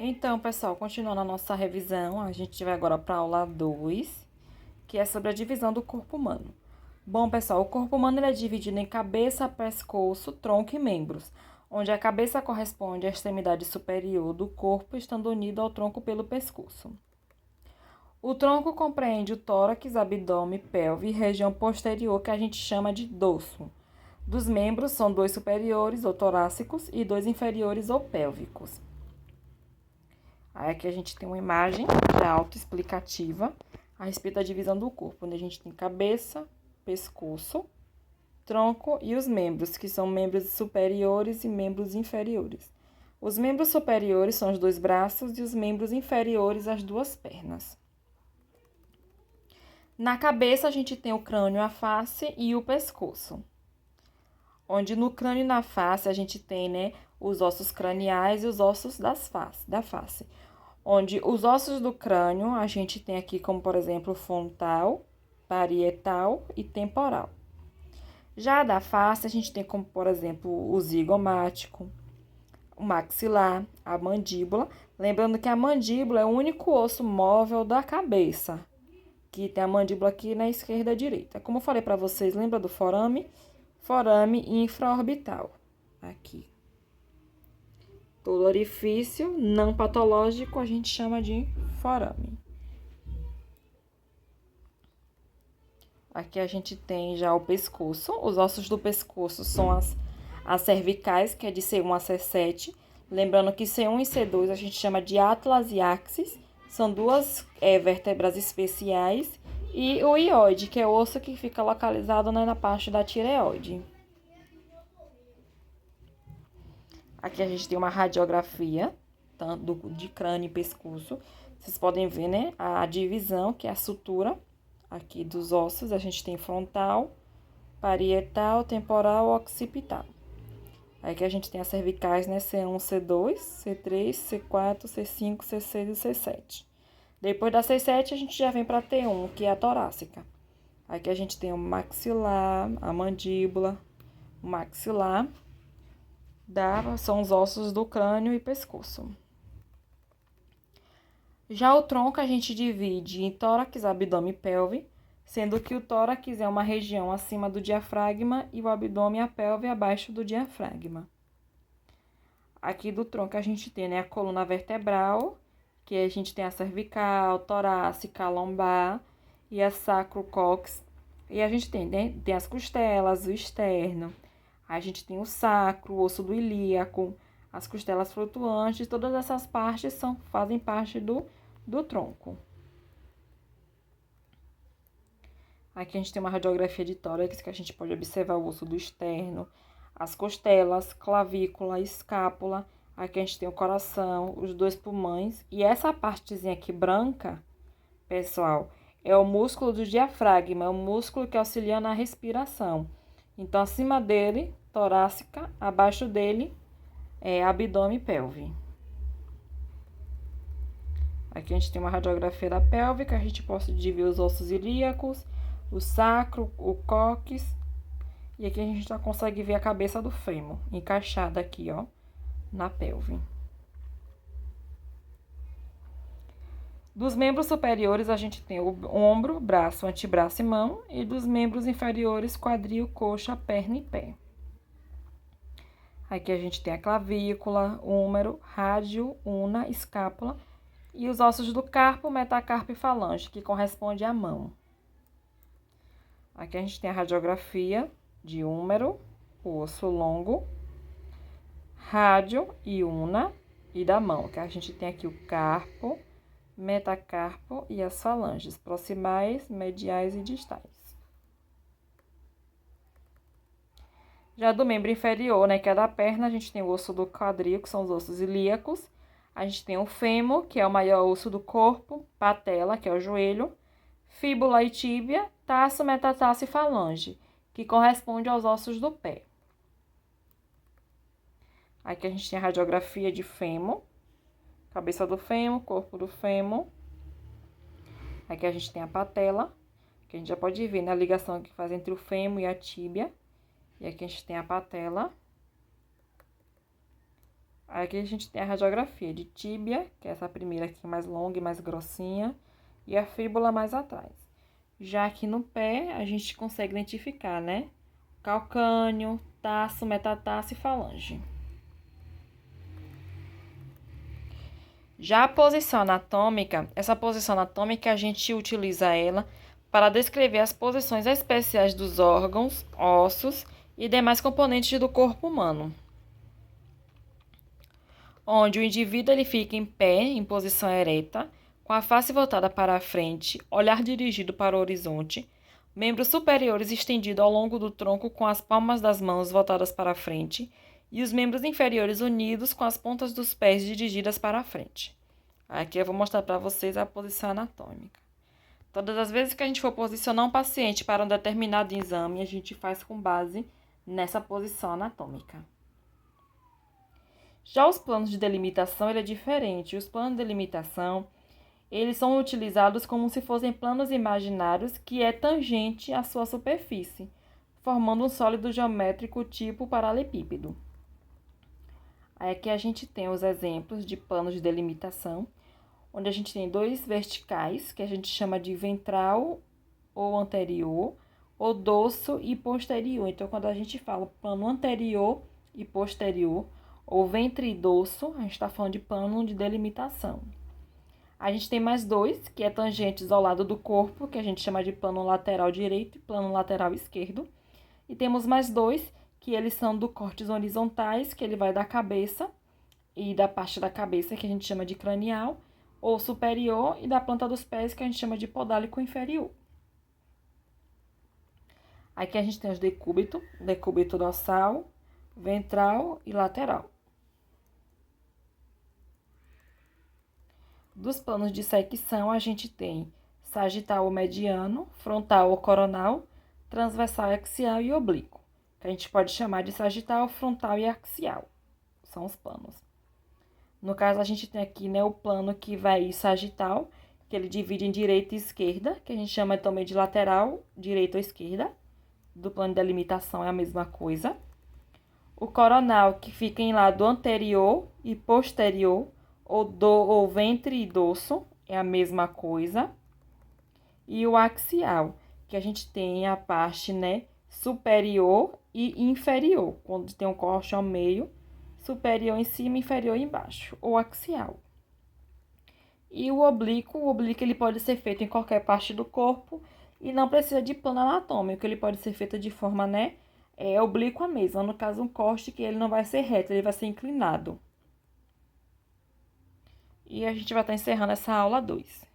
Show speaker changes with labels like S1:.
S1: Então, pessoal, continuando a nossa revisão, a gente vai agora para a aula 2, que é sobre a divisão do corpo humano. Bom, pessoal, o corpo humano é dividido em cabeça, pescoço, tronco e membros, onde a cabeça corresponde à extremidade superior do corpo, estando unido ao tronco pelo pescoço. O tronco compreende o tórax, abdômen, pelve e região posterior, que a gente chama de dorso. Dos membros são dois superiores ou torácicos e dois inferiores ou pélvicos. Aí aqui a gente tem uma imagem já autoexplicativa a respeito da divisão do corpo, onde a gente tem cabeça, pescoço, tronco e os membros, que são membros superiores e membros inferiores. Os membros superiores são os dois braços e os membros inferiores as duas pernas. Na cabeça a gente tem o crânio, a face e o pescoço. Onde no crânio e na face a gente tem, os ossos craniais e os ossos da face. Onde os ossos do crânio a gente tem aqui como, por exemplo, frontal, parietal e temporal. Já da face a gente tem como, por exemplo, o zigomático, o maxilar, a mandíbula. Lembrando que a mandíbula é o único osso móvel da cabeça, que tem a mandíbula aqui na esquerda e direita. Como eu falei para vocês, lembra do forame? Forame infraorbital, aqui. Todo orifício não patológico a gente chama de forame. Aqui a gente tem já o pescoço. Os ossos do pescoço são as cervicais, que é de C1 a C7. Lembrando que C1 e C2 a gente chama de atlas e axis. São duas vértebras especiais. E o ióide, que é o osso que fica localizado na parte da tireoide. Aqui a gente tem uma radiografia tanto de crânio e pescoço. Vocês podem ver, a divisão, que é a sutura aqui dos ossos. A gente tem frontal, parietal, temporal, occipital. Aqui a gente tem as cervicais, C1, C2, C3, C4, C5, C6 e C7. Depois da C7 a gente já vem para T1, que é a torácica. Aqui a gente tem o maxilar, a mandíbula, o maxilar. São os ossos do crânio e pescoço. Já o tronco a gente divide em tórax, abdômen e pelve, sendo que o tórax é uma região acima do diafragma e o abdômen e a pelve abaixo do diafragma. Aqui do tronco a gente tem, a coluna vertebral, que a gente tem a cervical, torácica, lombar e a sacrocox. E a gente tem as costelas, o externo. A gente tem o sacro, o osso do ilíaco, as costelas flutuantes, todas essas partes fazem parte do tronco. Aqui a gente tem uma radiografia de tórax, que a gente pode observar o osso do externo, as costelas, clavícula, escápula. Aqui a gente tem o coração, os dois pulmões. E essa partezinha aqui branca, pessoal, é o músculo do diafragma, é o músculo que auxilia na respiração. Então, acima dele, torácica, abaixo dele, abdômen e pelve. Aqui a gente tem uma radiografia da pelve, que a gente pode dividir os ossos ilíacos, o sacro, o cóccix. E aqui a gente já consegue ver a cabeça do fêmur, encaixada aqui, na pelve. Dos membros superiores, a gente tem o ombro, braço, antebraço e mão. E dos membros inferiores, quadril, coxa, perna e pé. Aqui a gente tem a clavícula, húmero, rádio, una, escápula. E os ossos do carpo, metacarpo e falange, que corresponde à mão. Aqui a gente tem a radiografia de húmero, o osso longo, rádio e una, e da mão, que a gente tem aqui o carpo, metacarpo e as falanges, proximais, mediais e distais. Já do membro inferior, que é da perna, a gente tem o osso do quadril, que são os ossos ilíacos. A gente tem o fêmur, que é o maior osso do corpo, patela, que é o joelho, fíbula e tíbia, tarso, metatarso e falange, que corresponde aos ossos do pé. Aqui a gente tem a radiografia de fêmur, cabeça do fêmur, corpo do fêmur. Aqui a gente tem a patela, que a gente já pode ver na ligação que faz entre o fêmur e a tíbia. E aqui a gente tem a patela. Aqui a gente tem a radiografia de tíbia, que é essa primeira aqui mais longa e mais grossinha, e a fíbula mais atrás. Já aqui no pé, a gente consegue identificar, né? Calcânio, tarso, metatarso e falange. Já a posição anatômica, essa posição anatômica a gente utiliza ela para descrever as posições especiais dos órgãos, ossos e demais componentes do corpo humano. Onde o indivíduo ele fica em pé, em posição ereta, com a face voltada para a frente, olhar dirigido para o horizonte, membros superiores estendidos ao longo do tronco com as palmas das mãos voltadas para a frente e os membros inferiores unidos com as pontas dos pés dirigidas para a frente. Aqui eu vou mostrar para vocês a posição anatômica. Todas as vezes que a gente for posicionar um paciente para um determinado exame, a gente faz com base nessa posição anatômica. Já os planos de delimitação, ele é diferente. Os planos de delimitação, eles são utilizados como se fossem planos imaginários que é tangente à sua superfície, formando um sólido geométrico tipo paralelepípedo. Aí aqui a gente tem os exemplos de planos de delimitação, onde a gente tem dois verticais, que a gente chama de ventral ou anterior, ou dorso e posterior. Então, quando a gente fala plano anterior e posterior, ou ventre e dorso, a gente está falando de plano de delimitação. A gente tem mais dois, que é tangentes ao lado do corpo, que a gente chama de plano lateral direito e plano lateral esquerdo. E temos mais dois, que eles são do cortes horizontais, que ele vai da cabeça e da parte da cabeça, que a gente chama de cranial, ou superior, e da planta dos pés, que a gente chama de podálico inferior. Aqui a gente tem os decúbito dorsal, ventral e lateral. Dos planos de secção, a gente tem sagital ou mediano, frontal ou coronal, transversal, axial e oblíquo, que a gente pode chamar de sagital, frontal e axial. São os planos. No caso, a gente tem aqui, né, o plano que vai sagital, que ele divide em direita e esquerda, que a gente chama também de lateral, direita ou esquerda. Do plano de delimitação é a mesma coisa. O coronal, que fica em lado anterior e posterior, ou ventre e dorso, é a mesma coisa. E o axial, que a gente tem a parte, né, superior e inferior, quando tem um corte ao meio, superior em cima, inferior embaixo, ou axial. E o oblíquo ele pode ser feito em qualquer parte do corpo e não precisa de plano anatômico, ele pode ser feito de forma, né, oblíqua mesmo, no caso um corte que ele não vai ser reto, ele vai ser inclinado. E a gente vai estar encerrando essa aula 2.